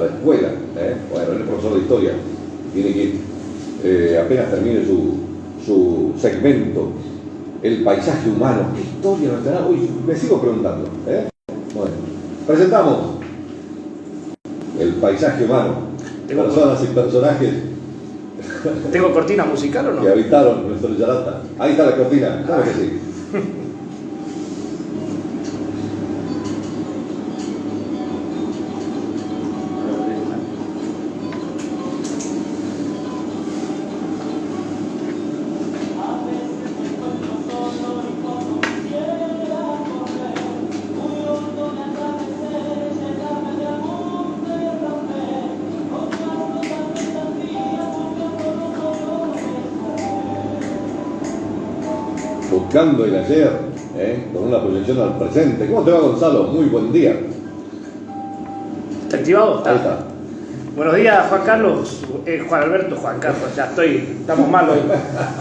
a la escuela. Bueno, él es profesor de historia, tiene que ir, apenas termine su segmento, el paisaje humano. ¿Qué historia nos dará? Uy, me sigo preguntando. Bueno, presentamos el paisaje humano, personas y personajes. ¿Tengo cortina musical o no? Que habitaron nuestro Charata. Ahí está la cortina, claro que sí. Buscando el ayer, con una proyección al presente. ¿Cómo te va, Gonzalo? Muy buen día. ¿Está activado? Está. Ahí está. Buenos días, Juan Carlos, Juan Alberto, Juan Carlos, ya estamos mal hoy.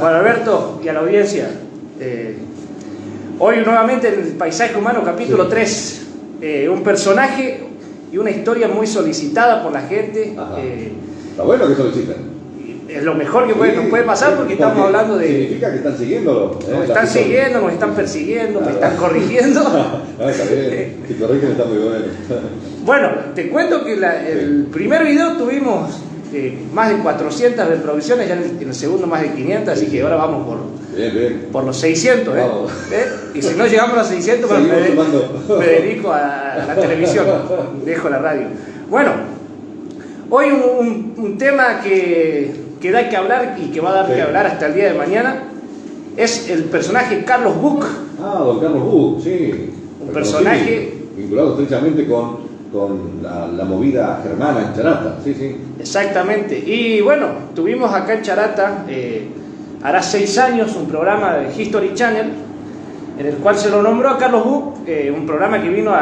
Juan Alberto y a la audiencia. Hoy nuevamente en el Paisaje Humano, capítulo 3. Un personaje y una historia muy solicitada por la gente. Está bueno que soliciten. Es lo mejor que nos puede pasar porque estamos hablando de... Significa que están siguiéndolo. Nos están siguiendo, nos están persiguiendo, me están corrigiendo. Está bien, si corrigen está muy bueno. Bueno, te cuento que el primer video tuvimos más de 400 reproducciones, ya en el segundo más de 500, así que ahora vamos por los 600. Y si no llegamos a los 600, me dedico a la televisión, dejo la radio. Bueno, hoy un tema que da que hablar y que va a dar que hablar hasta el día de mañana es el personaje Carlos Buch. Don Carlos Buch, sí. Un personaje vinculado estrechamente con la movida germana en Charata, sí. Exactamente. Y bueno, tuvimos acá en Charata, hará 6 años, un programa de History Channel, en el cual se lo nombró a Carlos Buch, un programa que vino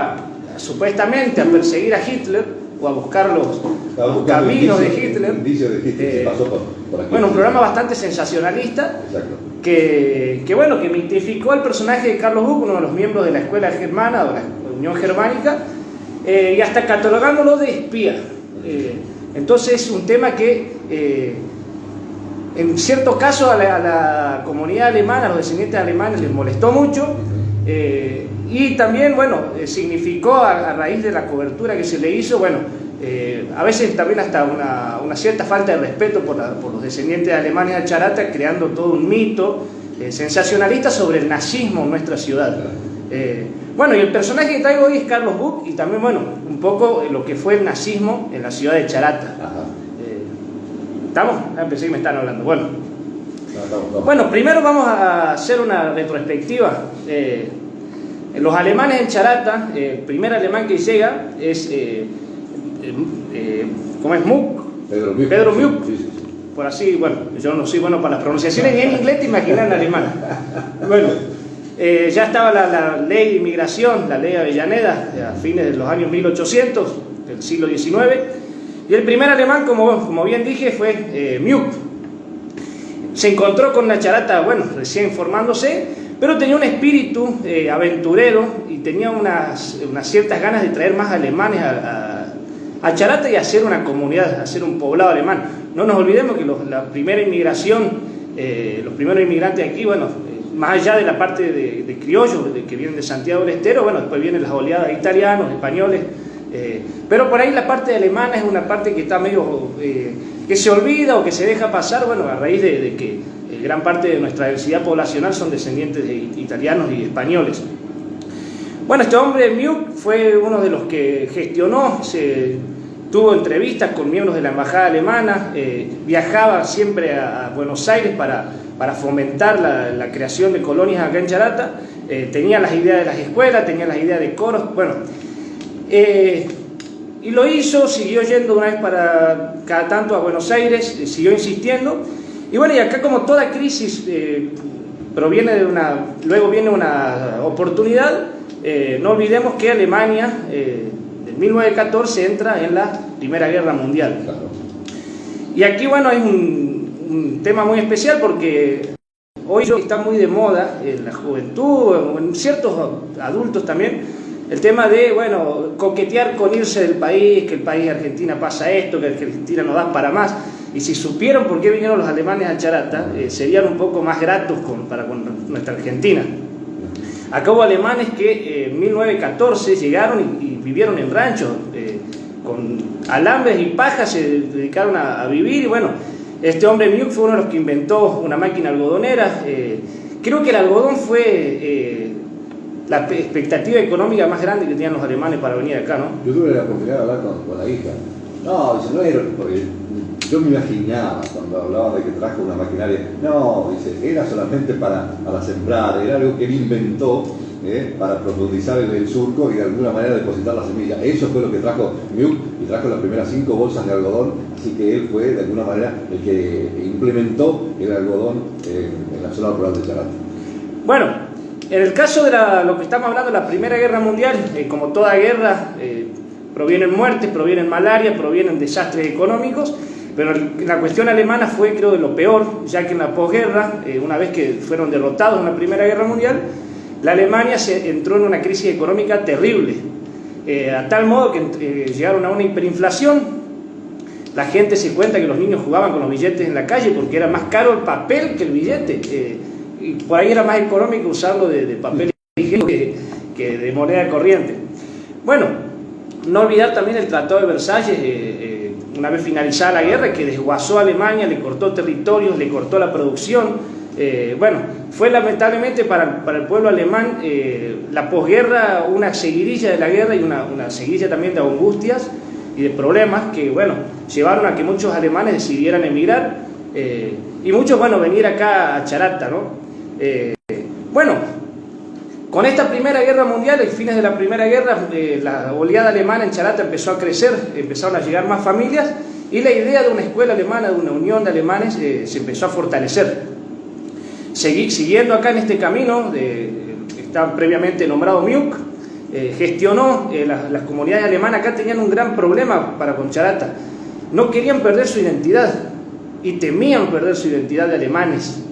supuestamente a perseguir a Hitler, o a buscar los caminos de Hitler. Pasó por aquí. Bueno, un programa bastante sensacionalista. Exacto. Que mitificó al personaje de Carlos Buch, uno de los miembros de la escuela germana o la Unión Germánica, y hasta catalogándolo de espía. Entonces es un tema que en cierto caso a la comunidad alemana, a los descendientes alemanes, les molestó mucho. Y también, significó a raíz de la cobertura que se le hizo, a veces también hasta una cierta falta de respeto por los descendientes alemanes de Charata, creando todo un mito sensacionalista sobre el nazismo en nuestra ciudad. Y el personaje que traigo hoy es Carlos Buch y también, un poco lo que fue el nazismo en la ciudad de Charata. ¿Estamos? Empecé y me están hablando. Bueno, primero vamos a hacer una retrospectiva. Los alemanes en Charata, el primer alemán que llega es ¿cómo es? Much. Pedro Much. Sí. Por así, yo no soy bueno para las pronunciaciones ni en inglés, te imaginas en alemán. Ya estaba la ley de inmigración, la ley Avellaneda, a fines de los años 1800, del siglo XIX, y el primer alemán, como bien dije, fue Much. Se encontró con la Charata, recién formándose, pero tenía un espíritu aventurero y tenía unas ciertas ganas de traer más alemanes a Charata y hacer una comunidad, hacer un poblado alemán. No nos olvidemos que la primera inmigración, los primeros inmigrantes aquí, más allá de la parte de criollos que vienen de Santiago del Estero, después vienen las oleadas de italianos, españoles, pero por ahí la parte alemana es una parte que está medio... que se olvida o que se deja pasar, a raíz de que gran parte de nuestra densidad poblacional son descendientes de italianos y españoles. Este hombre Much fue uno de los que gestionó, tuvo entrevistas con miembros de la embajada alemana, viajaba siempre a Buenos Aires para fomentar la creación de colonias acá en Charata, tenía las ideas de las escuelas, tenía las ideas de coros, y lo hizo, siguió yendo una vez cada tanto a Buenos Aires, siguió insistiendo. Y y acá como toda crisis luego viene una oportunidad. No olvidemos que Alemania, en 1914, entra en la Primera Guerra Mundial. Y aquí, es un tema muy especial porque hoy está muy de moda en la juventud, en ciertos adultos también, el tema de, bueno, coquetear con irse del país, que el país de Argentina pasa esto, que Argentina no da para más. Y si supieran por qué vinieron los alemanes a Charata, serían un poco más gratos para con nuestra Argentina. Acá hubo alemanes que en 1914 llegaron y vivieron en ranchos, con alambres y pajas se dedicaron a vivir. Y bueno, este hombre Mjuk fue uno de los que inventó una máquina algodonera. Creo que el algodón fue la expectativa económica más grande que tenían los alemanes para venir acá, ¿no? Yo tuve la oportunidad de hablar con la hija. No, dice, no era, porque yo me imaginaba cuando hablaba de que trajo una maquinaria. No, dice, era solamente para sembrar, era algo que él inventó para profundizar el surco y de alguna manera depositar la semilla. Eso fue lo que trajo Mjuk, y trajo las primeras 5 bolsas de algodón, así que él fue de alguna manera el que implementó el algodón en la zona rural de Charata. Bueno, en el caso de lo que estamos hablando de la Primera Guerra Mundial, como toda guerra, provienen muertes, provienen malaria, provienen desastres económicos, pero la cuestión alemana fue, creo, de lo peor, ya que en la posguerra, una vez que fueron derrotados en la Primera Guerra Mundial, la Alemania entró en una crisis económica terrible, a tal modo que llegaron a una hiperinflación. La gente se cuenta que los niños jugaban con los billetes en la calle porque era más caro el papel que el billete, y por ahí era más económico usarlo de papel higiénico que de moneda corriente. Bueno, no olvidar también el Tratado de Versalles, una vez finalizada la guerra, que desguazó a Alemania, le cortó territorios, le cortó la producción. Bueno, fue lamentablemente para el pueblo alemán la posguerra una seguidilla de la guerra y una seguidilla también de angustias y de problemas que, bueno, llevaron a que muchos alemanes decidieran emigrar y muchos, bueno, venir acá a Charata, ¿no? Bueno, con esta Primera Guerra Mundial, en fines de la Primera Guerra, la oleada alemana en Charata empezó a crecer, empezaron a llegar más familias y la idea de una escuela alemana, de una unión de alemanes, se empezó a fortalecer. Siguiendo acá en este camino, está previamente nombrado Mjuk, gestionó las comunidades alemanas. Acá tenían un gran problema para con Charata, no querían perder su identidad y temían perder su identidad de alemanes.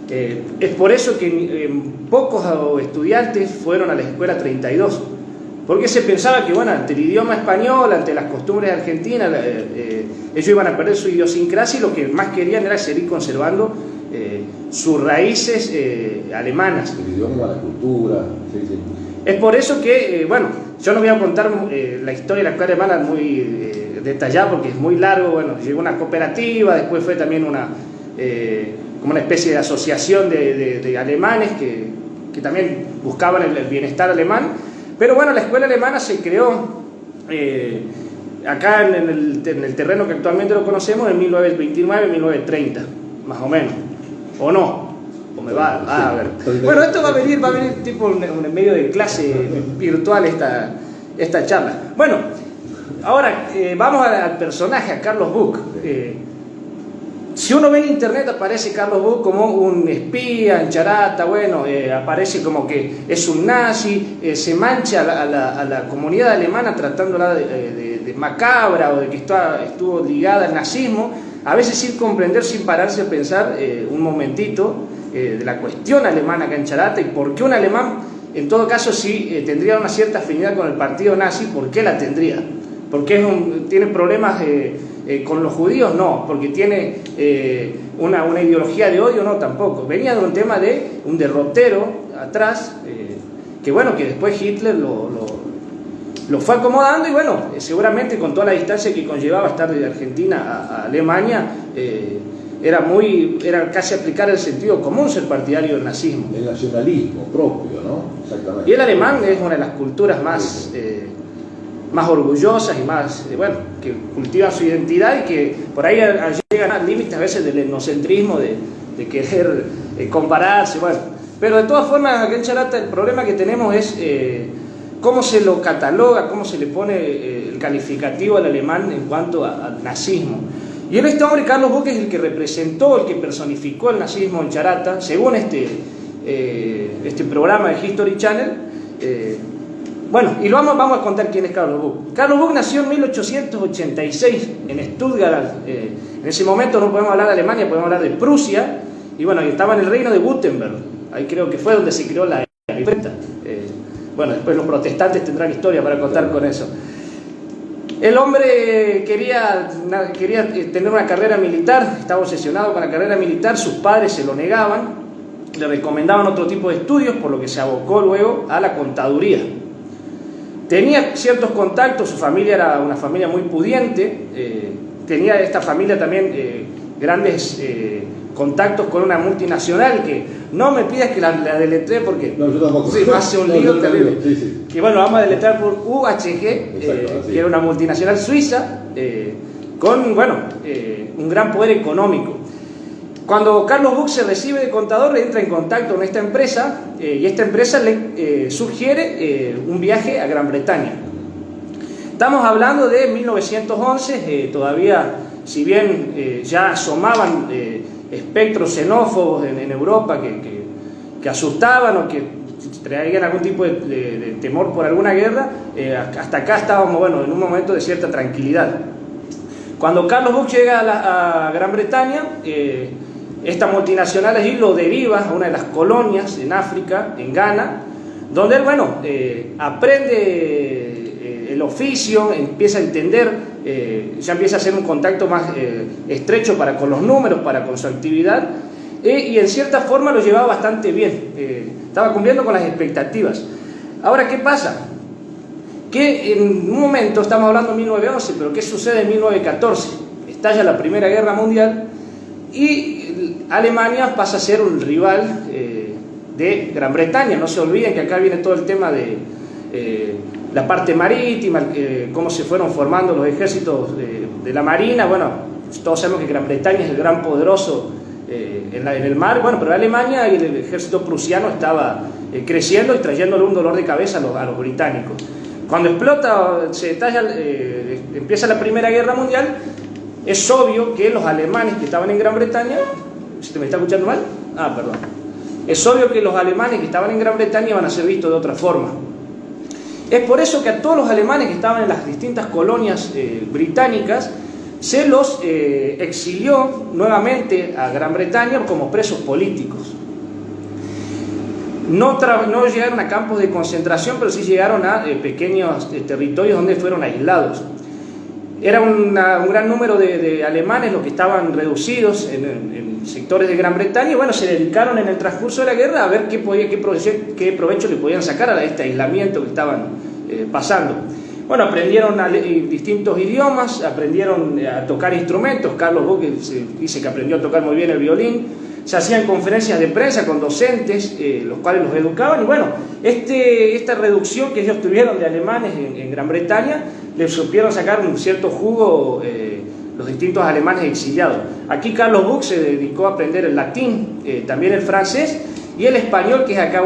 Es por eso que pocos estudiantes fueron a la escuela 32, porque se pensaba que, bueno, ante el idioma español, ante las costumbres argentinas, ellos iban a perder su idiosincrasia y lo que más querían era seguir conservando sus raíces alemanas. El idioma, la cultura, sí, sí. Es por eso que, bueno, yo no voy a contar la historia de la escuela alemana muy detallada porque es muy largo. Bueno, llegó una cooperativa, después fue también como una especie de asociación de alemanes que también buscaban el bienestar alemán. Pero bueno, la escuela alemana se creó acá en el terreno que actualmente lo conocemos en 1929-1930, más o menos. ¿O no? ¿O me va? A ver. Bueno, esto va a venir tipo en medio de clase virtual esta charla. Bueno, ahora vamos al personaje, a Carlos Buch. Si uno ve en internet aparece Carlos Buch como un espía en Charata, bueno, aparece como que es un nazi, se mancha a la comunidad alemana tratándola de macabra o de que estuvo ligada al nazismo, a veces sin comprender, sin pararse a pensar un momentito de la cuestión alemana acá en Charata y por qué un alemán, en todo caso, si tendría una cierta afinidad con el partido nazi, ¿por qué la tendría? ¿Porque tiene problemas con los judíos? No. ¿Porque tiene una ideología de odio? No, tampoco. Venía de un tema de un derrotero atrás, que bueno, que después Hitler lo fue acomodando y bueno, seguramente con toda la distancia que conllevaba estar de Argentina a Alemania, era casi aplicar el sentido común ser partidario del nazismo. El nacionalismo propio, ¿no? Exactamente. Y el alemán es una de las culturas más orgullosas y más, bueno, que cultivan su identidad y que por ahí llegan a límites a veces del etnocentrismo, de querer compararse, bueno. Pero de todas formas, aquí en Charata el problema que tenemos es cómo se lo cataloga, cómo se le pone el calificativo al alemán en cuanto al nazismo. Y este hombre, Carlos Buch, es el que representó, el que personificó el nazismo en Charata, según este programa de History Channel. Bueno, y vamos a contar quién es Carlos Buch. Carlos Buch nació en 1886 en Stuttgart. En ese momento no podemos hablar de Alemania, podemos hablar de Prusia. Y bueno, estaba en el reino de Württemberg. Ahí creo que fue donde se creó la imprenta. Bueno, después los protestantes tendrán historia para contar con eso. El hombre quería tener una carrera militar, estaba obsesionado con la carrera militar, sus padres se lo negaban, le recomendaban otro tipo de estudios, por lo que se abocó luego a la contaduría. Tenía ciertos contactos, su familia era una familia muy pudiente, tenía esta familia también grandes contactos con una multinacional que no me pidas que la deletree porque no, yo tampoco. Sí, hace un lío terrible. Sí. Que bueno, vamos a deletrear por UHG, que era una multinacional suiza con un gran poder económico. Cuando Carlos Buch se recibe de contador, entra en contacto con esta empresa y esta empresa le sugiere un viaje a Gran Bretaña. Estamos hablando de 1911, todavía, si bien ya asomaban espectros xenófobos en Europa que asustaban o que traían algún tipo de temor por alguna guerra, hasta acá estábamos en un momento de cierta tranquilidad. Cuando Carlos Buch llega a Gran Bretaña, esta multinacional allí lo deriva a una de las colonias en África, en Ghana, donde él aprende el oficio, empieza a entender, ya empieza a hacer un contacto más estrecho con los números, con su actividad, y en cierta forma lo llevaba bastante bien, estaba cumpliendo con las expectativas. Ahora, ¿qué pasa? Que en un momento, estamos hablando de 1911, pero ¿qué sucede en 1914? Estalla la Primera Guerra Mundial y Alemania pasa a ser un rival de Gran Bretaña. No se olviden que acá viene todo el tema de la parte marítima, cómo se fueron formando los ejércitos de la marina. Bueno, todos sabemos que Gran Bretaña es el gran poderoso en el mar, pero Alemania y el ejército prusiano estaba creciendo y trayéndole un dolor de cabeza a los británicos. Cuando explota, empieza la Primera Guerra Mundial, es obvio que los alemanes que estaban en Gran Bretaña, ¿me está escuchando mal? Perdón. Es obvio que los alemanes que estaban en Gran Bretaña van a ser vistos de otra forma. Es por eso que a todos los alemanes que estaban en las distintas colonias británicas se los exilió nuevamente a Gran Bretaña como presos políticos. No llegaron a campos de concentración, pero sí llegaron a pequeños territorios donde fueron aislados. Era un gran número de alemanes los que estaban reducidos en sectores de Gran Bretaña y se dedicaron en el transcurso de la guerra a ver qué provecho le podían sacar a este aislamiento que estaban pasando. Aprendieron distintos idiomas, aprendieron a tocar instrumentos. Carlos Buch dice que aprendió a tocar muy bien el violín. Se hacían conferencias de prensa con docentes, los cuales los educaban. Y esta reducción que ellos tuvieron de alemanes en Gran Bretaña, les supieron sacar un cierto jugo los distintos alemanes exiliados. Aquí Carlos Buch se dedicó a aprender el latín, también el francés y el español, que es acá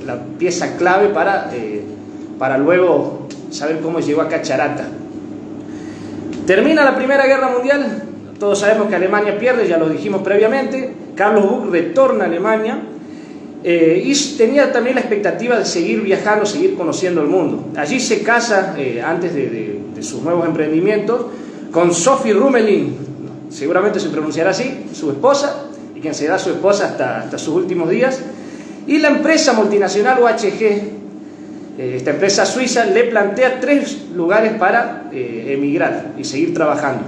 la pieza clave para luego saber cómo llegó acá Charata. Termina la Primera Guerra Mundial. Todos sabemos que Alemania pierde, ya lo dijimos previamente. Carlos Buch retorna a Alemania y tenía también la expectativa de seguir viajando, seguir conociendo el mundo. Allí se casa, antes de sus nuevos emprendimientos, con Sophie Rummelin, seguramente se pronunciará así, su esposa, y quien será su esposa hasta sus últimos días. Y la empresa multinacional UHG, esta empresa suiza, le plantea 3 lugares para emigrar y seguir trabajando.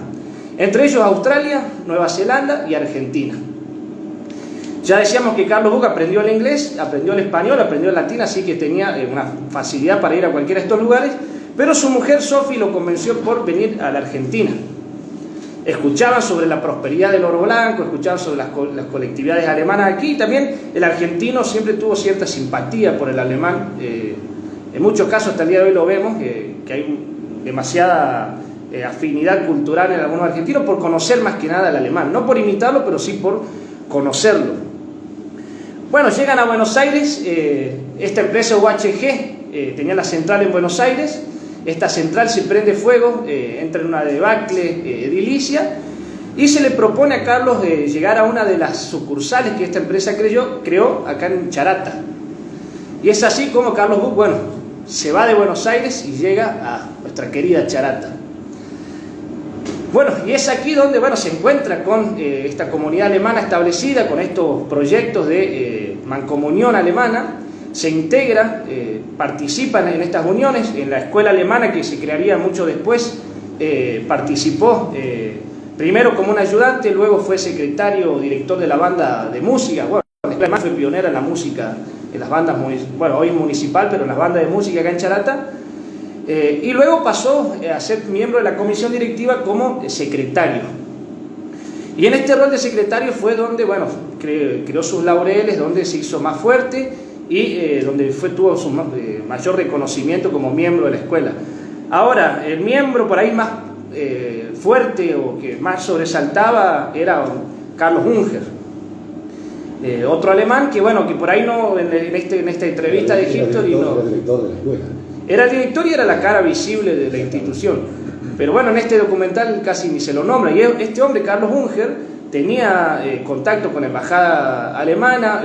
Entre ellos Australia, Nueva Zelanda y Argentina. Ya decíamos que Carlos Buch aprendió el inglés, aprendió el español, aprendió el latín, así que tenía una facilidad para ir a cualquiera de estos lugares, pero su mujer Sophie lo convenció por venir a la Argentina. Escuchaban sobre la prosperidad del oro blanco, escuchaban sobre las colectividades alemanas aquí, y también el argentino siempre tuvo cierta simpatía por el alemán. En muchos casos, hasta el día de hoy lo vemos, que hay demasiada afinidad cultural en algunos argentinos por conocer más que nada el alemán, no por imitarlo, pero sí por conocerlo. Llegan a Buenos Aires. Esta empresa UHG tenía la central en Buenos Aires. Esta central se prende fuego, entra en una debacle edilicia y se le propone a Carlos llegar a una de las sucursales que esta empresa creó acá en Charata. Y es así como Carlos Buch, se va de Buenos Aires y llega a nuestra querida Charata. Y es aquí donde se encuentra con esta comunidad alemana establecida, con estos proyectos de mancomunión alemana, se integra, participa en estas uniones. En la escuela alemana, que se crearía mucho después, participó primero como un ayudante, luego fue secretario o director de la banda de música. Bueno, además fue pionera en la música, en las bandas, bueno, hoy municipal, pero en las bandas de música acá en Charata. Y luego pasó a ser miembro de la comisión directiva como secretario. Y en este rol de secretario fue donde, bueno, creó sus laureles, donde se hizo más fuerte y donde tuvo su mayor reconocimiento como miembro de la escuela. Ahora, el miembro por ahí más fuerte o que más sobresaltaba era Carlos Unger, otro alemán que, bueno, que por ahí no, en esta entrevista de History no... Era director de la escuela. Era el director y era la cara visible de la institución. Pero bueno, en este documental casi ni se lo nombra. Y este hombre, Carlos Unger, tenía contacto con la embajada alemana,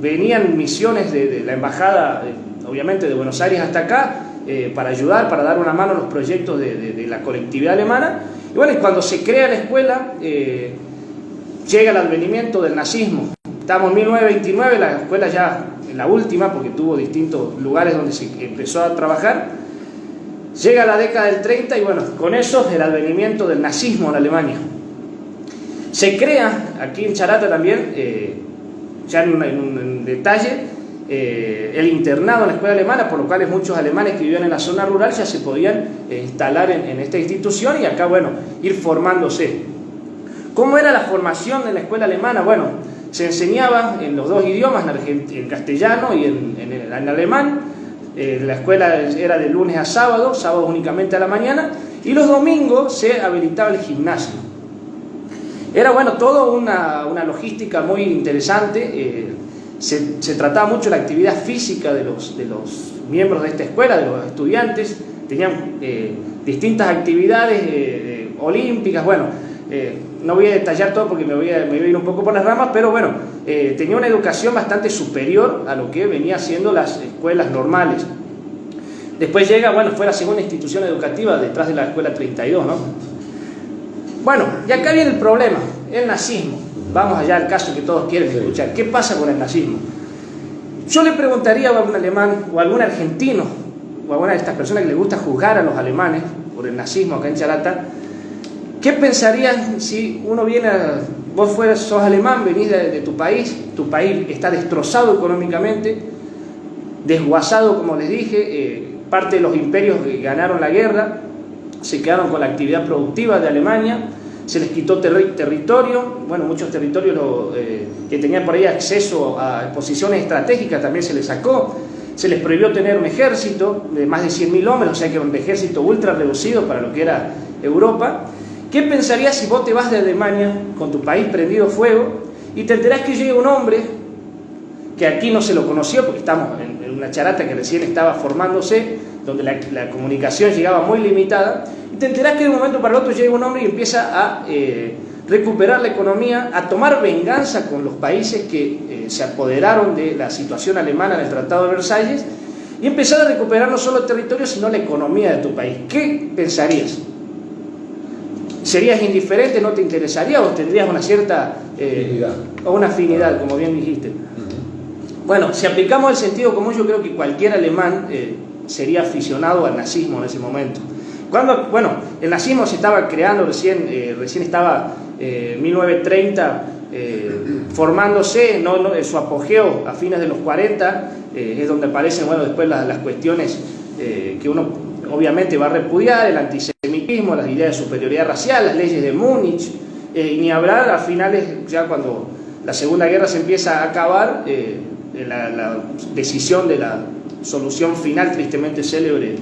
venían misiones de la embajada, obviamente de Buenos Aires hasta acá, para ayudar, para dar una mano a los proyectos de la colectividad alemana. Y bueno, y cuando se crea la escuela, llega el advenimiento del nazismo. Estamos en 1929, la escuela ya en la última, porque tuvo distintos lugares donde se empezó a trabajar. Llega la década del 30 y bueno, con eso el advenimiento del nazismo en Alemania. Se crea aquí en Charata también, ya en un detalle, el internado en la escuela alemana, por lo cual muchos alemanes que vivían en la zona rural ya se podían instalar en esta institución y acá, bueno, ir formándose. ¿Cómo era la formación en la escuela alemana? Bueno, se enseñaba en los dos idiomas, en castellano y en alemán. La escuela era de lunes a sábado, sábados únicamente a la mañana, y los domingos se habilitaba el gimnasio. Era, bueno, todo una logística muy interesante. Se trataba mucho la actividad física de los miembros de esta escuela, de los estudiantes. Tenían distintas actividades olímpicas. Bueno, no voy a detallar todo porque me voy a ir un poco por las ramas, pero bueno, tenía una educación bastante superior a lo que venía siendo las escuelas normales. Después llega, bueno, fue la segunda institución educativa detrás de la escuela 32, ¿no? Bueno, y acá viene el problema, el nazismo. Vamos allá al caso que todos quieren escuchar. ¿Qué pasa con el nazismo? Yo le preguntaría a algún alemán o a algún argentino o a alguna de estas personas que les gusta juzgar a los alemanes por el nazismo acá en Charata, ¿qué pensarían si uno viene vos sos alemán, venís de tu país está destrozado económicamente, desguazado, como les dije, parte de los imperios que ganaron la guerra se quedaron con la actividad productiva de Alemania, se les quitó territorio, bueno, muchos territorios que tenían por ahí acceso a posiciones estratégicas también se les sacó, se les prohibió tener un ejército de más de 100.000 hombres, o sea que era un ejército ultra reducido para lo que era Europa. ¿Qué pensarías si vos te vas de Alemania con tu país prendido fuego y te enterás que llega un hombre que aquí no se lo conoció porque estamos en una Charata que recién estaba formándose, donde la comunicación llegaba muy limitada, y te enterás que de un momento para el otro llega un hombre y empieza a recuperar la economía, a tomar venganza con los países que se apoderaron de la situación alemana en el Tratado de Versalles y empezar a recuperar no solo el territorio sino la economía de tu país? ¿Qué pensarías? ¿Serías indiferente, no te interesaría o tendrías una cierta o una afinidad, como bien dijiste? Bueno, si aplicamos el sentido común, yo creo que cualquier alemán sería aficionado al nazismo en ese momento. Bueno, el nazismo se estaba creando recién estaba 1930 formándose, su apogeo a fines de los 40, es donde aparecen, bueno, después las cuestiones que uno obviamente va a repudiar, el antisemitismo, las ideas de superioridad racial, las leyes de Múnich, y ni hablar a finales, ya cuando la Segunda Guerra se empieza a acabar, la decisión de la solución final tristemente célebre,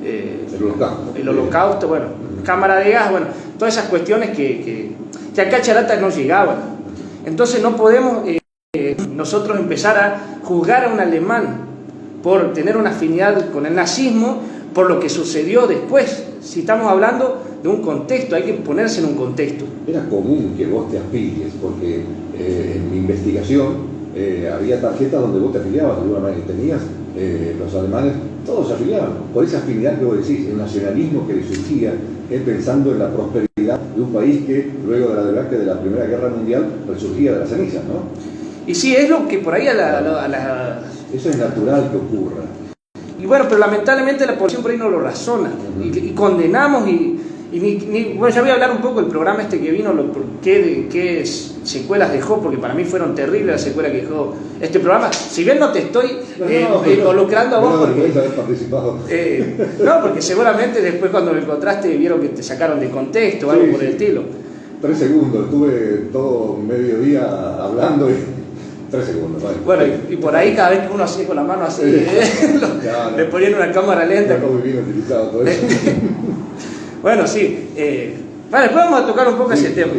el holocausto, bueno, cámara de gas, bueno, todas esas cuestiones que acá a Charata no llegaban. Entonces no podemos nosotros empezar a juzgar a un alemán por tener una afinidad con el nazismo por lo que sucedió después. Si estamos hablando de un contexto, hay que ponerse en un contexto. Era común que vos te afilies, porque en mi investigación había tarjetas donde vos te afiliabas de alguna manera, que tenías los alemanes, todos se afiliaban, por esa afinidad que vos decís, el nacionalismo que les surgía, pensando en la prosperidad de un país que luego de la debacle de la Primera Guerra Mundial resurgía de las cenizas, ¿no? Y sí, es lo que por ahí Eso es natural que ocurra. Y bueno, pero lamentablemente la población por ahí no lo razona. Y condenamos bueno, ya voy a hablar un poco del programa este que vino, qué secuelas dejó, porque para mí fueron terribles las secuelas que dejó este programa. Si bien no te estoy involucrando a vos, no, porque seguramente después cuando me encontraste vieron que te sacaron de contexto o algo por el estilo. 3 segundos, estuve todo mediodía hablando y 3 segundos. Vale. Bueno, y por ahí cada vez que uno hacía con la mano así, le ponían una cámara lenta. Muy bien utilizado todo eso. Bueno, sí. Vale, después vamos a tocar un poco ese tema.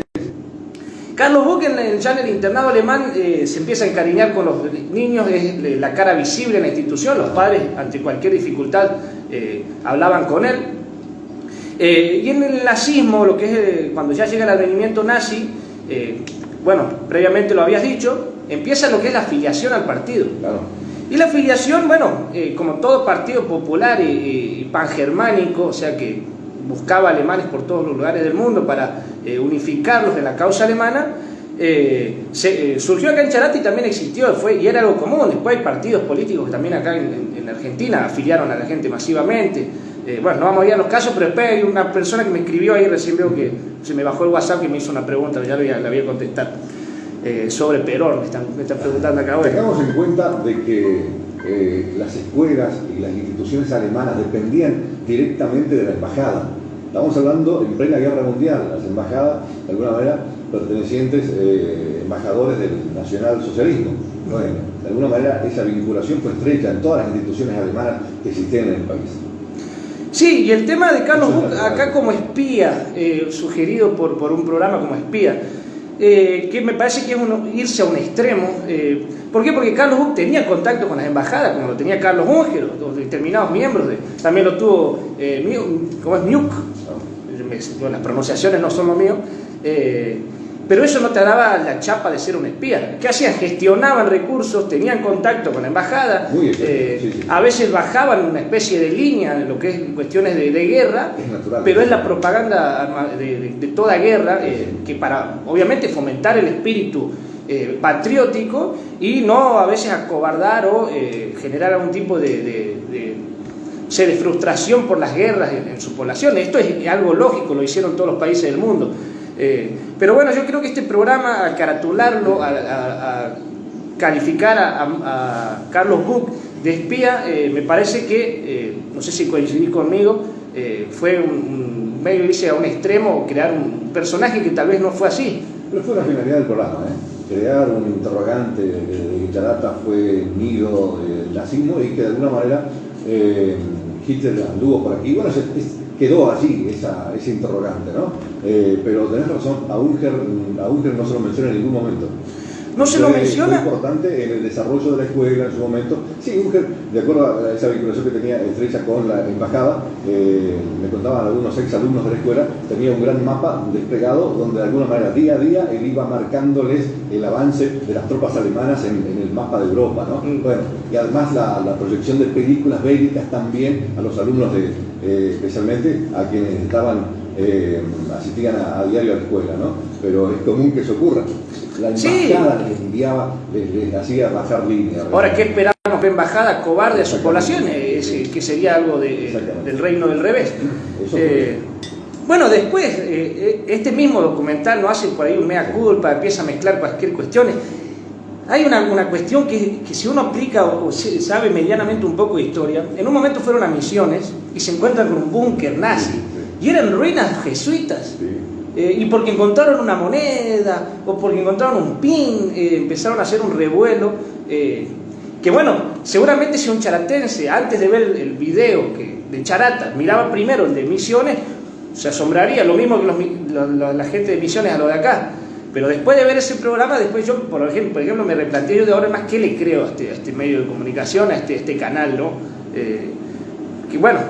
Carlos Buch ya en el internado alemán se empieza a encariñar con los niños, es la cara visible en la institución, los padres ante cualquier dificultad hablaban con él. Y en el nazismo, lo que es cuando ya llega el advenimiento nazi, bueno, previamente lo habías dicho, empieza lo que es la afiliación al partido. Claro. Y la afiliación, bueno, como todo partido popular y pangermánico, o sea que buscaba alemanes por todos los lugares del mundo para unificarlos en la causa alemana, surgió acá en Charate y también existió, y era algo común. Después hay partidos políticos que también acá en Argentina afiliaron a la gente masivamente. Bueno, no vamos a ir a los casos, pero después hay una persona que me escribió ahí, recién veo que se me bajó el WhatsApp y me hizo una pregunta, ya la voy a contestar, sobre Perón, me están preguntando acá hoy. Tengamos en cuenta de que las escuelas y las instituciones alemanas dependían directamente de la embajada. Estamos hablando en plena guerra mundial, las embajadas, de alguna manera, pertenecientes, embajadores del nacionalsocialismo. Bueno, de alguna manera esa vinculación fue estrecha en todas las instituciones alemanas que existían en el país. Sí, y el tema de Carlos Buch, acá como espía, sugerido por un programa como espía, que me parece que es irse a un extremo. ¿Por qué? Porque Carlos Buch tenía contacto con las embajadas, como lo tenía Carlos Unger, o determinados miembros, también lo tuvo, ¿cómo es? Miuk, las pronunciaciones no son lo mío, pero eso no te daba la chapa de ser un espía. ¿Qué hacían? Gestionaban recursos, tenían contacto con la embajada, a veces bajaban una especie de línea en lo que es cuestiones de guerra, pero es la propaganda de toda guerra, que para obviamente fomentar el espíritu patriótico y no a veces acobardar o generar algún tipo de frustración por las guerras en su población. Esto es algo lógico, lo hicieron todos los países del mundo. Pero bueno, yo creo que este programa, a caratularlo, a calificar a Carlos Buch de espía, me parece que, no sé si coincidís conmigo, fue un medio irse a un extremo, crear un personaje que tal vez no fue así. Pero fue la finalidad del programa, crear un interrogante de que Charata fue nido del nazismo y que de alguna manera Hitler anduvo por aquí. Bueno, quedó allí ese interrogante, ¿no? Pero tenés razón, a Unger no se lo menciona en ningún momento. ¿No se lo menciona? Fue importante en el desarrollo de la escuela en su momento. Sí, Unger, de acuerdo a esa vinculación que tenía estrecha con la embajada, me contaban algunos exalumnos de la escuela, tenía un gran mapa desplegado donde de alguna manera día a día él iba marcándoles el avance de las tropas alemanas en el mapa de Europa, ¿no? Bueno, y además la proyección de películas bélicas también a los alumnos especialmente a quienes asistían a diario a la escuela, ¿no? Pero es común que eso ocurra. La embajada les enviaba, les hacía bajar línea. Ahora, ¿qué esperamos que embajada cobarde a su población? Que sería algo del reino del revés. Bueno, después, este mismo documental no hace por ahí un mea culpa, empieza a mezclar cualquier cuestión. Hay una cuestión que si uno aplica o sabe medianamente un poco de historia, en un momento fueron a Misiones y se encuentran con un búnker nazi, y eran ruinas jesuitas. Y porque encontraron una moneda o porque encontraron un pin, empezaron a hacer un revuelo, que bueno, seguramente si un charatense antes de ver el video de Charata miraba primero el de Misiones, se asombraría, lo mismo que la gente de Misiones a lo de acá. Pero después de ver ese programa, después yo, por ejemplo, me replanteé yo de ahora en más qué le creo a este medio de comunicación, a este canal, ¿no? Que bueno,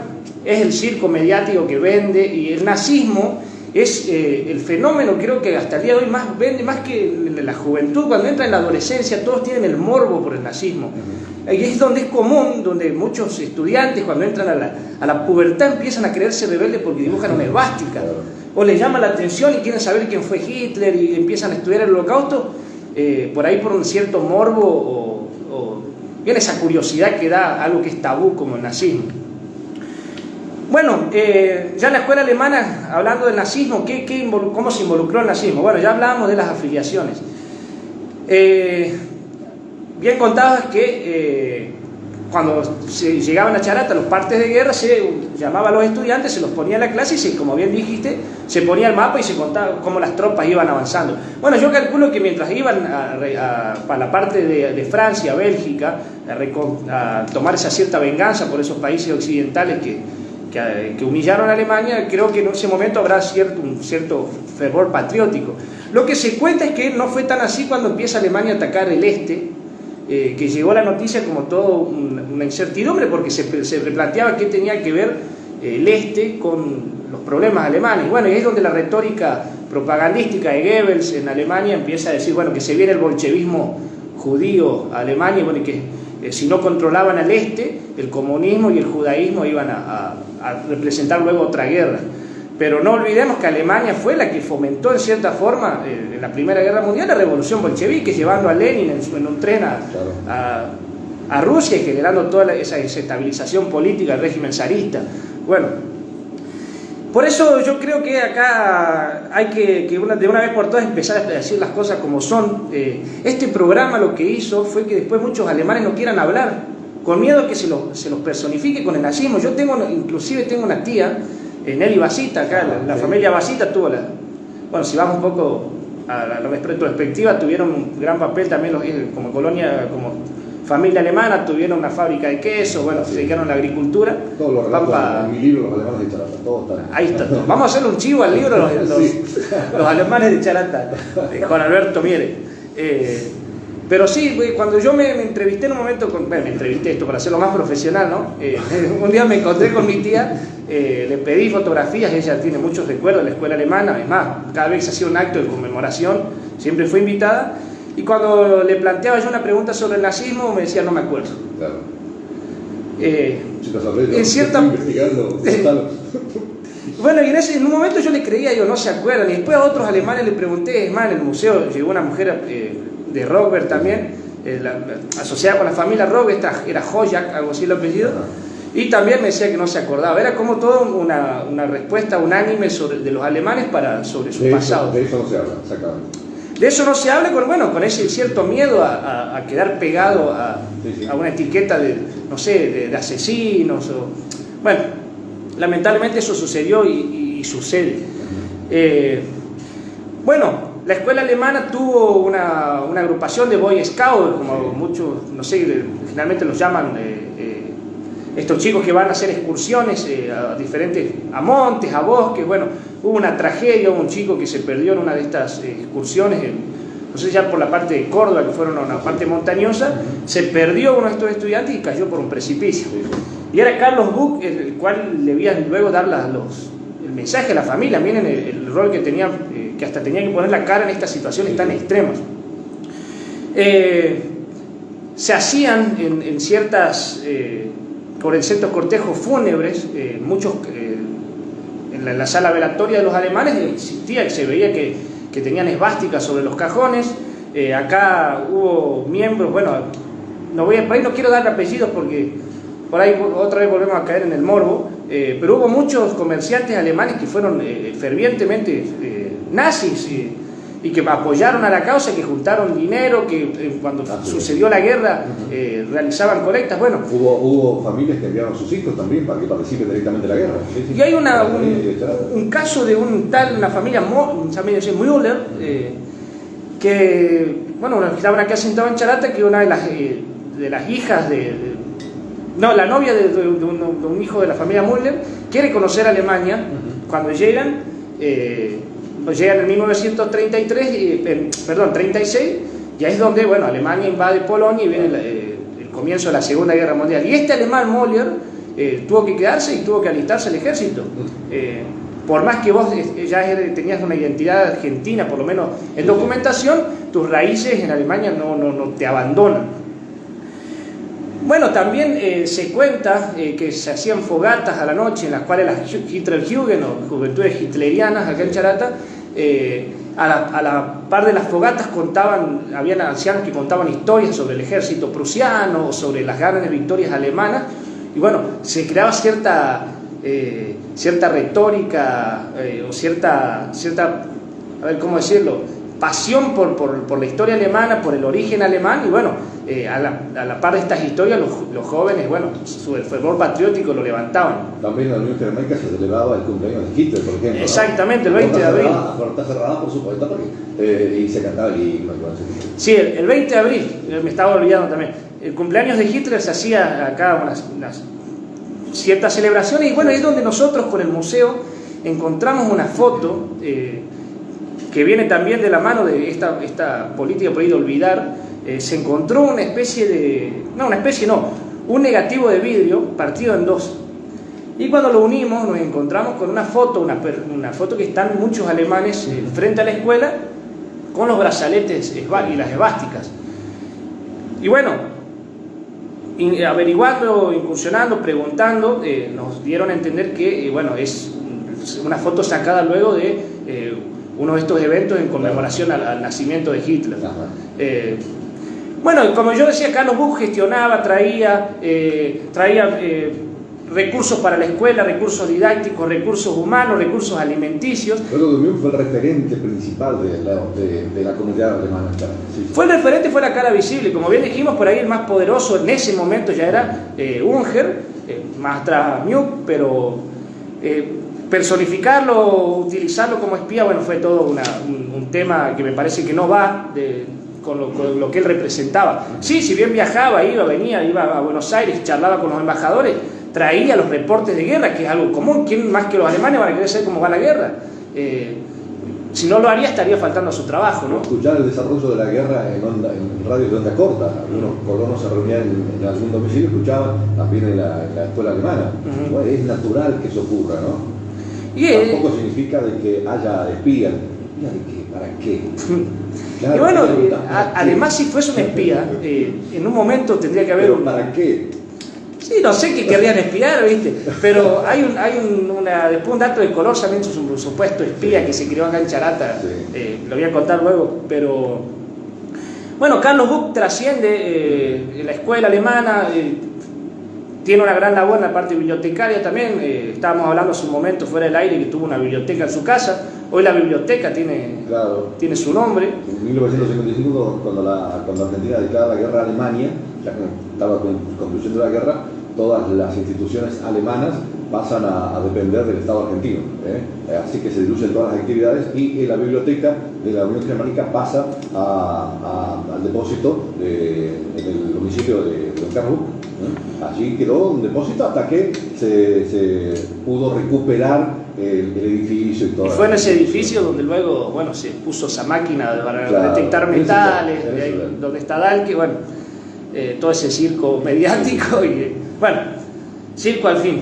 es el circo mediático que vende, y el nazismo es el fenómeno, creo que hasta el día de hoy vende más que la juventud. Cuando entra en la adolescencia todos tienen el morbo por el nazismo, y es donde es común, donde muchos estudiantes cuando entran a la pubertad empiezan a creerse rebeldes porque dibujan una esvástica, o les llama la atención y quieren saber quién fue Hitler y empiezan a estudiar el Holocausto, por ahí por un cierto morbo Viene esa curiosidad que da algo que es tabú como el nazismo. Bueno, ya en la escuela alemana, hablando del nazismo, ¿cómo se involucró el nazismo? Bueno, ya hablábamos de las afiliaciones. Bien contabas que cuando se llegaban a Charata los partes de guerra, se llamaba a los estudiantes, se los ponía en la clase y, como bien dijiste, se ponía el mapa y se contaba cómo las tropas iban avanzando. Bueno, yo calculo que mientras iban para la parte de Francia, Bélgica, a tomar esa cierta venganza por esos países occidentales que humillaron a Alemania, creo que en ese momento habrá un cierto fervor patriótico. Lo que se cuenta es que no fue tan así cuando empieza Alemania a atacar el este, que llegó la noticia como todo una incertidumbre, porque se replanteaba qué tenía que ver el este con los problemas alemanes. Bueno, y es donde la retórica propagandística de Goebbels en Alemania empieza a decir, bueno, que se viene el bolchevismo judío a Alemania, y bueno, y que si no controlaban al este, el comunismo y el judaísmo iban a representar luego otra guerra. Pero no olvidemos que Alemania fue la que fomentó en cierta forma, en la Primera Guerra Mundial, la revolución bolchevique, llevando a Lenin en un tren a Rusia y generando toda esa desestabilización política del régimen zarista. Bueno, por eso yo creo que acá hay que de una vez por todas empezar a decir las cosas como son. Este programa lo que hizo fue que después muchos alemanes no quieran hablar, con miedo a que se los personifique con el nazismo. Yo inclusive tengo una tía, Nelly Basita, acá, la familia Basita tuvo bueno, si vamos un poco a la retrospectiva, tuvieron un gran papel también como colonia, como familia alemana, tuvieron una fábrica de queso, bueno, se dedicaron a la agricultura. Todos los relatos en mi libro, los alemanes de Charata, todos están. Ahí está todo. Vamos a hacerle un chivo al libro, los alemanes de Charata, con Alberto Miere. Pero sí, cuando yo me entrevisté en un momento, me entrevisté esto para hacerlo más profesional, ¿no? Un día me encontré con mi tía, le pedí fotografías, ella tiene muchos recuerdos de la escuela alemana, es más, cada vez que se hacía un acto de conmemoración, siempre fue invitada, y cuando le planteaba yo una pregunta sobre el nazismo, me decía, no me acuerdo. Claro. En cierta... Bueno, y en un momento yo le creía, no se acuerdan, y después a otros alemanes le pregunté, es más, en el museo llegó una mujer de Rockberg también, asociada con la familia Rockberg, era Hoyak, algo así el apellido, y también me decía que no se acordaba. Era como toda una respuesta unánime de los alemanes sobre su pasado. De eso no se habla, exactamente. De eso no se habla con ese cierto miedo a quedar pegado a una etiqueta de asesinos. Bueno, lamentablemente eso sucedió y sucede. Bueno, la escuela alemana tuvo una agrupación de Boy Scouts, como muchos, no sé, generalmente los llaman estos chicos que van a hacer excursiones a montes, a bosques. Bueno, hubo una tragedia, hubo un chico que se perdió en una de estas excursiones, no sé, ya por la parte de Córdoba, que fueron a una parte montañosa, se perdió uno de estos estudiantes y cayó por un precipicio. Y era Carlos Buch, el cual debía luego dar el mensaje a la familia. Miren el rol que tenía, que hasta tenía que poner la cara en estas situaciones tan extremas. Se hacían en ciertas... por el ciertos cortejos fúnebres, muchos en la sala velatoria de los alemanes existía, que se veía que tenían esvásticas sobre los cajones. Acá hubo miembros, bueno, por ahí no quiero dar apellidos porque por ahí otra vez volvemos a caer en el morbo, pero hubo muchos comerciantes alemanes que fueron fervientemente nazis y que apoyaron a la causa, que juntaron dinero, que cuando sucedió la guerra realizaban colectas. Bueno, hubo familias que enviaron a sus hijos también para que participen directamente en la guerra. Y hay un caso de una familia Müller, que, bueno, estaban aquí asentados en Charata, que una de las hijas la novia de un hijo de la familia Müller quiere conocer Alemania. Cuando llegan en 1936, ya es donde, bueno, Alemania invade Polonia y viene el comienzo de la Segunda Guerra Mundial. Y este alemán Müller tuvo que quedarse y tuvo que alistarse al ejército. Por más que vos ya tenías una identidad argentina, por lo menos en documentación, tus raíces en Alemania no te abandonan. Bueno, también se cuenta que se hacían fogatas a la noche en las cuales las Hitlerjugend o juventudes hitlerianas acá en Charata a la par de las fogatas habían ancianos que contaban historias sobre el ejército prusiano o sobre las grandes victorias alemanas, y bueno, se creaba cierta retórica o cierta, a ver cómo decirlo, pasión por la historia alemana, por el origen alemán, y bueno, a la par de estas historias los jóvenes, bueno, su fervor patriótico lo levantaban. También en la Unión Germánica se celebraba el cumpleaños de Hitler, por ejemplo. Exactamente, ¿no? El 20 de abril. Puerta cerrada, por supuesto, porque, y se cantaba el himno. Sí, el 20 de abril, me estaba olvidando también. El cumpleaños de Hitler se hacía acá unas ciertas celebraciones, y bueno, ahí es donde nosotros con el museo encontramos una foto que viene también de la mano de esta política por ahí de olvidar. Se encontró una especie de... un negativo de vidrio partido en dos. Y cuando lo unimos nos encontramos con una foto que están muchos alemanes frente a la escuela con los brazaletes y las esvásticas. Y bueno, averiguando, incursionando, preguntando, nos dieron a entender que, bueno, es una foto sacada luego de uno de estos eventos en conmemoración al nacimiento de Hitler. Bueno, como yo decía, Carlos Buch gestionaba, traía recursos para la escuela, recursos didácticos, recursos humanos, recursos alimenticios. Luego de fue el referente principal de la comunidad alemana. Sí. Fue el referente, fue la cara visible. Como bien dijimos, por ahí el más poderoso en ese momento ya era Unger, más atrás Muck, pero personificarlo, utilizarlo como espía, bueno, fue todo un tema que me parece que no va con lo que él representaba. Sí, si bien viajaba, venía, iba a Buenos Aires, charlaba con los embajadores, traía los reportes de guerra, que es algo común. ¿Quién más que los alemanes van a querer saber cómo va la guerra? Si no lo haría, estaría faltando a su trabajo, ¿no? Escuchar el desarrollo de la guerra en radios de onda corta. Algunos colonos se reunían en algún domicilio y escuchaban también en la escuela alemana. Bueno, es natural que eso ocurra, ¿no? Tampoco significa de que haya espías. ¿Para qué? Claro, y bueno, además, si fuese un espía, en un momento tendría que haber... ¿Pero para qué? Sí, no sé qué querrían espiar, ¿viste? Pero después un dato de color, también un supuesto espía que se crió acá en Charata, sí. Lo voy a contar luego, pero... Bueno, Carlos Buch trasciende la escuela alemana, tiene una gran labor en la parte bibliotecaria también. Estábamos hablando hace un momento fuera del aire que tuvo una biblioteca en su casa. Hoy la biblioteca tiene su nombre. En 1955, cuando Argentina declara la guerra a Alemania, ya que estaba concluyendo la guerra, todas las instituciones alemanas pasan a depender del Estado argentino. Así que se diluyen todas las actividades y la biblioteca de la Unión Germánica pasa al depósito en el domicilio de don Carlos Buch. Allí quedó un depósito hasta que se pudo recuperar el edificio y todo. Y fue en ese edificio donde luego, bueno, se puso esa máquina para detectar metales, donde está Dahlke, bueno, todo ese circo mediático y, bueno, circo al fin.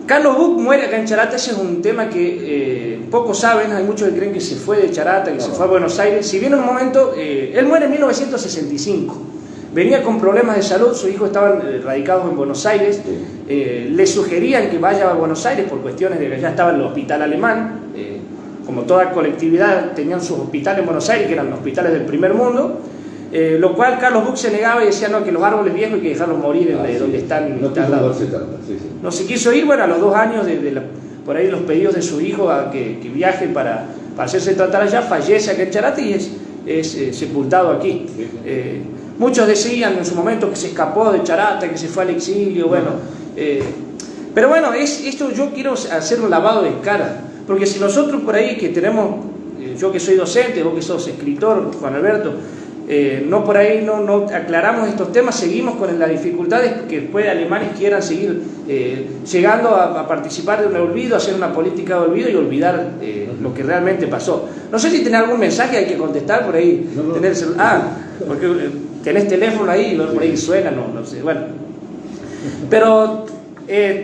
Carlos Buch muere acá en Charata. Ese es un tema que pocos saben. Hay muchos que creen que se fue de Charata, que se fue a Buenos Aires. Si bien en un momento, él muere en 1965. Venía con problemas de salud, sus hijos estaban radicados en Buenos Aires, le sugerían que vaya a Buenos Aires por cuestiones de que ya estaba en el hospital alemán, como toda colectividad tenían sus hospitales en Buenos Aires, que eran hospitales del primer mundo, lo cual Carlos Buch se negaba y decía no, que los árboles viejos hay que dejarlos morir donde están instalados. No se quiso ir. Bueno, a los 2 años por ahí los pedidos de sus hijos a que viajen para hacerse tratar allá, fallece acá en Charata y es sepultado aquí. Muchos decían en su momento que se escapó de Charata, que se fue al exilio, bueno. Pero bueno, esto yo quiero hacer un lavado de cara, porque si nosotros por ahí que tenemos, yo que soy docente, vos que sos escritor, Juan Alberto, no por ahí no aclaramos estos temas, seguimos con las dificultades que después alemanes quieran seguir llegando a participar de un olvido, hacer una política de olvido y olvidar lo que realmente pasó. No sé si tenés algún mensaje, hay que contestar por ahí. Porque tenés teléfono ahí, por ahí suena, no sé, bueno. Pero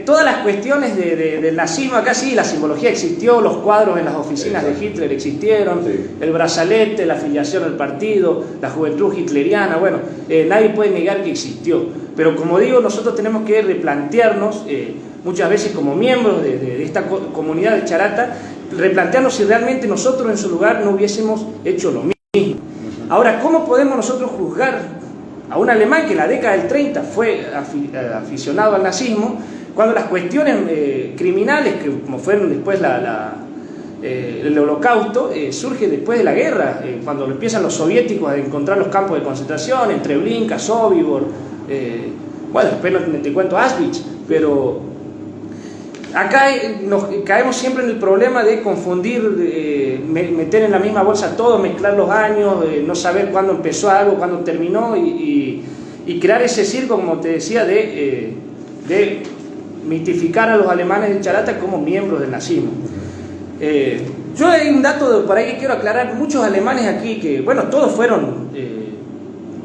todas las cuestiones del nazismo, acá sí, la simbología existió, los cuadros en las oficinas de Hitler existieron, el brazalete, la afiliación al partido, la juventud hitleriana, bueno, nadie puede negar que existió. Pero como digo, nosotros tenemos que replantearnos, muchas veces como miembros de esta comunidad de Charata, replantearnos si realmente nosotros en su lugar no hubiésemos hecho lo mismo. Ahora, ¿cómo podemos nosotros juzgar a un alemán que en la década del 30 fue aficionado al nazismo, cuando las cuestiones criminales, que como fueron después el holocausto, surge después de la guerra, cuando empiezan los soviéticos a encontrar los campos de concentración, en Treblinka, Sobibor, bueno, después no te cuento Auschwitz, pero acá nos caemos siempre en el problema de confundir, meter en la misma bolsa todo, mezclar los años, no saber cuándo empezó algo, cuándo terminó, y crear ese circo, como te decía, de mitificar a los alemanes de Charata como miembros del nazismo. Yo hay un dato por ahí que quiero aclarar. Muchos alemanes aquí, que bueno, todos fueron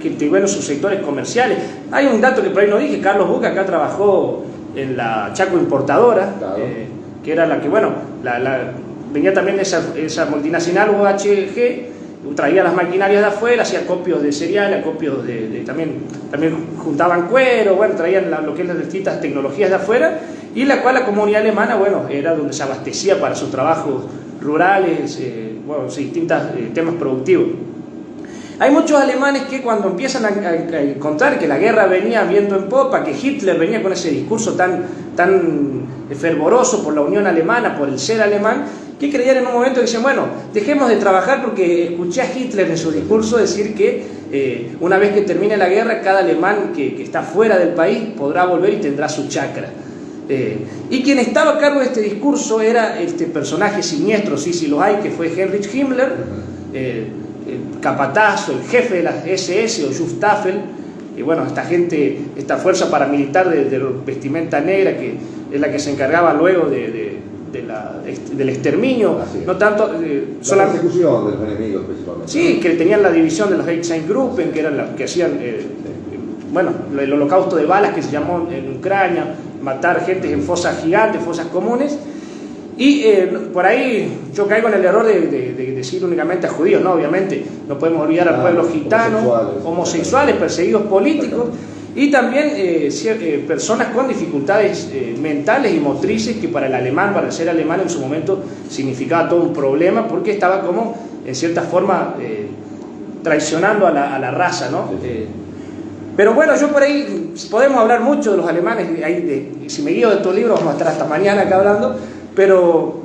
que tuvieron sus sectores comerciales. Hay un dato que por ahí no dije: Carlos Buca acá trabajó en la Chaco Importadora, claro, que era la que, bueno, venía también de esa multinacional UHG, traía las maquinarias de afuera, hacía acopios de cereal, acopios también juntaban cuero, bueno, traían lo que es las distintas tecnologías de afuera, y la cual la comunidad alemana, bueno, era donde se abastecía para sus trabajos rurales, bueno, distintos temas productivos. Hay muchos alemanes que cuando empiezan a encontrar que la guerra venía viento en popa, que Hitler venía con ese discurso tan fervoroso por la Unión Alemana, por el ser alemán, que creían en un momento que dicen, bueno, dejemos de trabajar, porque escuché a Hitler en su discurso decir que una vez que termine la guerra, cada alemán que está fuera del país podrá volver y tendrá su chacra. Y quien estaba a cargo de este discurso era este personaje siniestro, sí lo hay, que fue Heinrich Himmler, el capataz, el jefe de la SS o Schutzstaffel, y bueno, esta fuerza paramilitar de vestimenta negra, que es la que se encargaba luego del exterminio, no tanto la persecución de los enemigos principalmente. Sí, que tenían la división de los Einsatzgruppen, que eran las que hacían bueno, el holocausto de balas, que se llamó en Ucrania, matar gente en fosas gigantes, fosas comunes. Y por ahí yo caigo en el error de decir únicamente a judíos, no, obviamente no podemos olvidar al pueblo gitano, homosexuales, perseguidos políticos, y también personas con dificultades mentales y motrices, que para el alemán, para el ser alemán en su momento significaba todo un problema, porque estaba como en cierta forma traicionando a la raza, ¿no? Pero bueno, yo por ahí podemos hablar mucho de los alemanes, si me guío de tu libro vamos a estar hasta mañana acá hablando. Pero,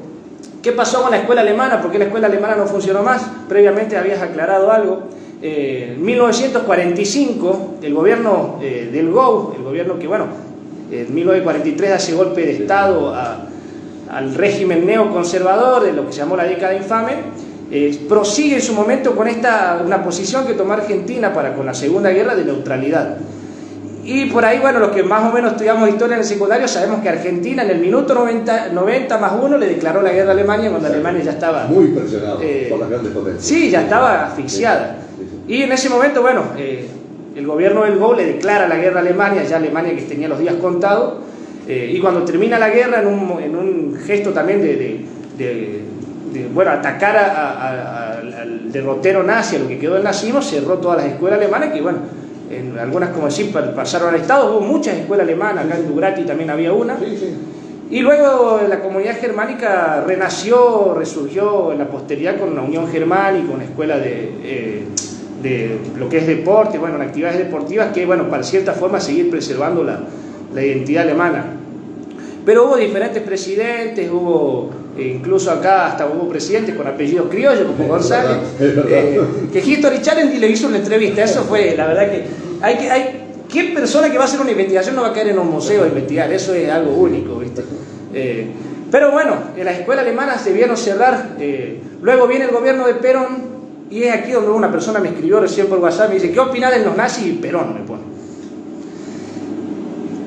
¿qué pasó con la escuela alemana? ¿Por qué la escuela alemana no funcionó más? Previamente habías aclarado algo. En 1945, el gobierno del GOU, el gobierno que, bueno, en 1943 hace golpe de Estado al régimen neoconservador, de lo que se llamó la década infame, prosigue en su momento con una posición que tomó Argentina con la Segunda Guerra, de neutralidad. Y por ahí, bueno, los que más o menos estudiamos historia en el secundario sabemos que Argentina en el minuto 90 más 1 le declaró la guerra a Alemania, cuando Alemania ya estaba muy presionado por las grandes potencias. Sí, ya estaba asfixiada. Y en ese momento, bueno, el gobierno del GOU le declara la guerra a Alemania, ya Alemania que tenía los días contados, y cuando termina la guerra, en un gesto también bueno, atacar al derrotero nazi, a lo que quedó del nazismo, cerró todas las escuelas alemanas, que bueno, en algunas, como decir, pasaron al Estado. Hubo muchas escuelas alemanas, acá en Dugrati también había una. Y luego la comunidad germánica resurgió en la posteridad con la Unión Germánica, una escuela de lo que es deporte, bueno, en actividades deportivas, que bueno, para cierta forma seguir preservando la identidad alemana. Pero hubo diferentes presidentes, incluso acá hasta hubo presidentes con apellidos criollos, como González, que History Challenge le hizo una entrevista. Eso fue, la verdad que ¿qué persona que va a hacer una investigación no va a caer en un museo a investigar? Eso es algo único, ¿viste? Pero bueno, en las escuelas alemanas debieron cerrar. Luego viene el gobierno de Perón, y es aquí donde una persona me escribió recién por WhatsApp, me dice, ¿qué opinas de los nazis? Y Perón me pone.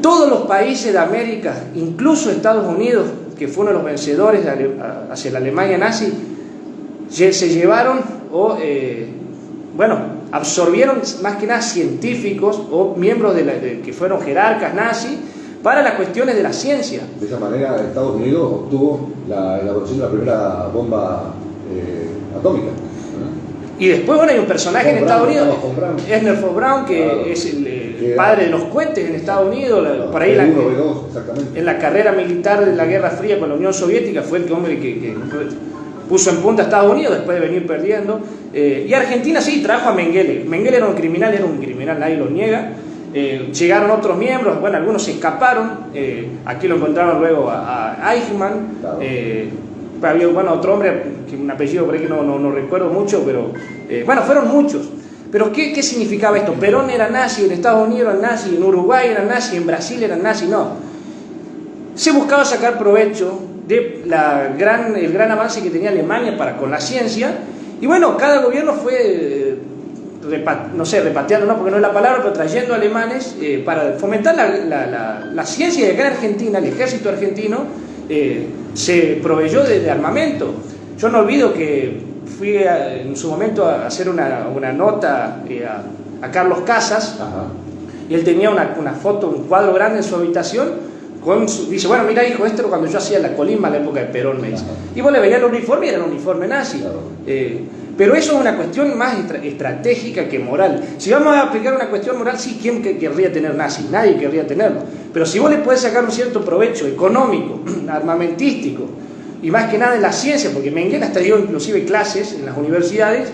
Todos los países de América, incluso Estados Unidos, que fue uno de los vencedores hacia la Alemania nazi, se llevaron absorbieron más que nada científicos o miembros que fueron jerarcas nazis para las cuestiones de la ciencia. De esa manera Estados Unidos obtuvo la elaboración de la primera bomba atómica. Y después, bueno, hay un personaje en Estados Unidos, Ernest von Braun, que es padre de los cohetes en Estados Unidos, por ahí B1, exactamente. En la carrera militar de la Guerra Fría con la Unión Soviética fue el hombre que puso en punta a Estados Unidos después de venir perdiendo. Y Argentina sí trajo a Mengele. Mengele era un criminal, nadie lo niega. Llegaron otros miembros, bueno, algunos se escaparon. Aquí lo encontraron luego a Eichmann. Claro. Había otro hombre, que un apellido por ahí que no recuerdo mucho, pero bueno, fueron muchos. Pero ¿qué significaba esto? Perón era nazi, en Estados Unidos era nazi, en Uruguay era nazi, en Brasil era nazi, no. Se buscaba sacar provecho de el gran avance que tenía Alemania con la ciencia, y bueno, cada gobierno fue, repatriando, no porque no es la palabra, pero trayendo alemanes para fomentar la ciencia. Y acá en Argentina, el ejército argentino se proveyó de armamento. Yo no olvido que fui en su momento a hacer una nota a Carlos Casas. Ajá. Y él tenía una foto, un cuadro grande en su habitación. Dice, bueno, mira hijo, esto era cuando yo hacía la colimba en la época de Perón, me dice. Y vos le veías el uniforme y era un uniforme nazi. Claro. Pero eso es una cuestión más estratégica que moral. Si vamos a aplicar una cuestión moral, sí, ¿quién querría tener nazis? Nadie querría tenerlo. Pero si vos le podés sacar un cierto provecho económico, armamentístico, y más que nada en la ciencia, porque Mengele hasta dio inclusive clases en las universidades,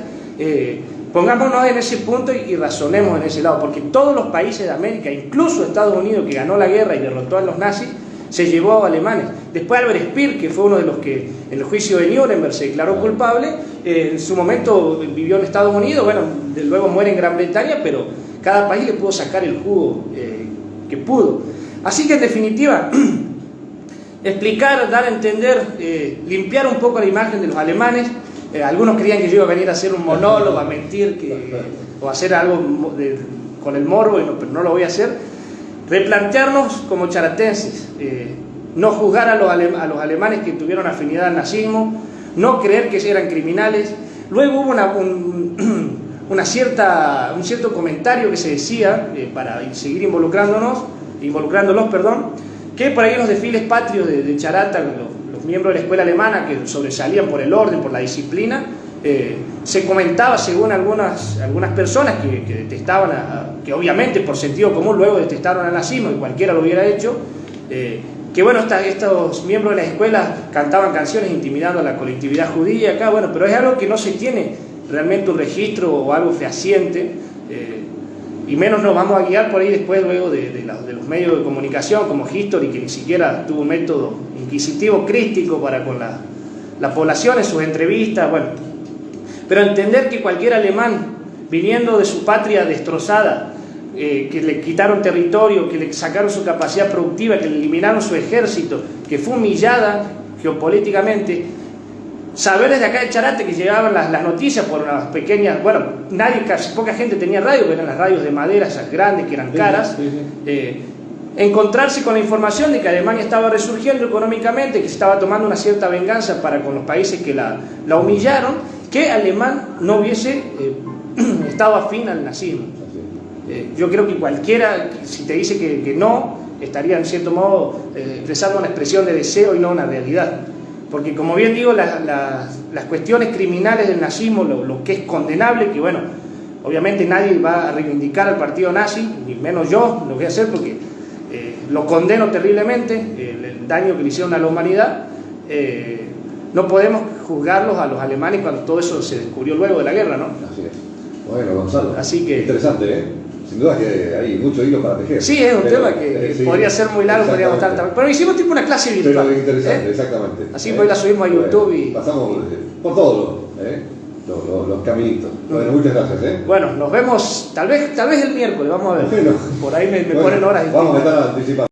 pongámonos en ese punto y razonemos en ese lado, porque todos los países de América, incluso Estados Unidos, que ganó la guerra y derrotó a los nazis, se llevó a alemanes. Después Albert Speer, que fue uno de los que en el juicio de Nuremberg se declaró culpable, en su momento vivió en Estados Unidos, bueno, luego muere en Gran Bretaña, pero cada país le pudo sacar el jugo que pudo. Así que en definitiva, explicar, dar a entender, limpiar un poco la imagen de los alemanes. Algunos creían que yo iba a venir a hacer un monólogo, a mentir, o a hacer algo con el morbo, pero no lo voy a hacer. Replantearnos como charatenses, no juzgar a los alemanes que tuvieron afinidad al nazismo, no creer que eran criminales. Luego hubo un cierto comentario que se decía, para seguir involucrándolos, que por ahí en los desfiles patrios de Charata, los miembros de la escuela alemana que sobresalían por el orden, por la disciplina, se comentaba, según algunas personas que detestaban, que obviamente por sentido común luego detestaron al nazismo, y cualquiera lo hubiera hecho, que bueno, estos miembros de las escuelas cantaban canciones intimidando a la colectividad judía acá, bueno, pero es algo que no se tiene realmente un registro o algo fehaciente, y menos nos vamos a guiar por ahí después luego de los medios de comunicación como History, que ni siquiera tuvo un método inquisitivo crítico para con la población en sus entrevistas, bueno. Pero entender que cualquier alemán viniendo de su patria destrozada, que le quitaron territorio, que le sacaron su capacidad productiva, que le eliminaron su ejército, que fue humillada geopolíticamente, saber desde acá de Charate que llegaban las noticias por unas pequeñas, bueno, casi poca gente tenía radio, que eran las radios de madera, esas grandes que eran caras, encontrarse con la información de que Alemania estaba resurgiendo económicamente, que se estaba tomando una cierta venganza para con los países que la humillaron, que alemán no hubiese estado afín al nazismo. Yo creo que cualquiera, si te dice que no, estaría en cierto modo expresando una expresión de deseo y no una realidad. Porque como bien digo, las cuestiones criminales del nazismo, lo que es condenable, que bueno, obviamente nadie va a reivindicar al partido nazi, ni menos yo lo voy a hacer porque lo condeno terriblemente, el daño que le hicieron a la humanidad. No podemos juzgarlos a los alemanes cuando todo eso se descubrió luego de la guerra, ¿no? Así es. Bueno, Gonzalo, así que, interesante, ¿eh? Sin duda que hay mucho hilo para tejer. Sí, es un tema que sí, podría ser muy largo, podríamos estar también. Pero hicimos tipo una clase virtual. Pero interesante, exactamente. Así pues la subimos a YouTube y... Pasamos por todos los caminitos. Bueno, muchas gracias, ¿eh? Bueno, nos vemos tal vez el miércoles, vamos a ver. Bueno, por ahí me ponen horas. Vamos a estar anticipando.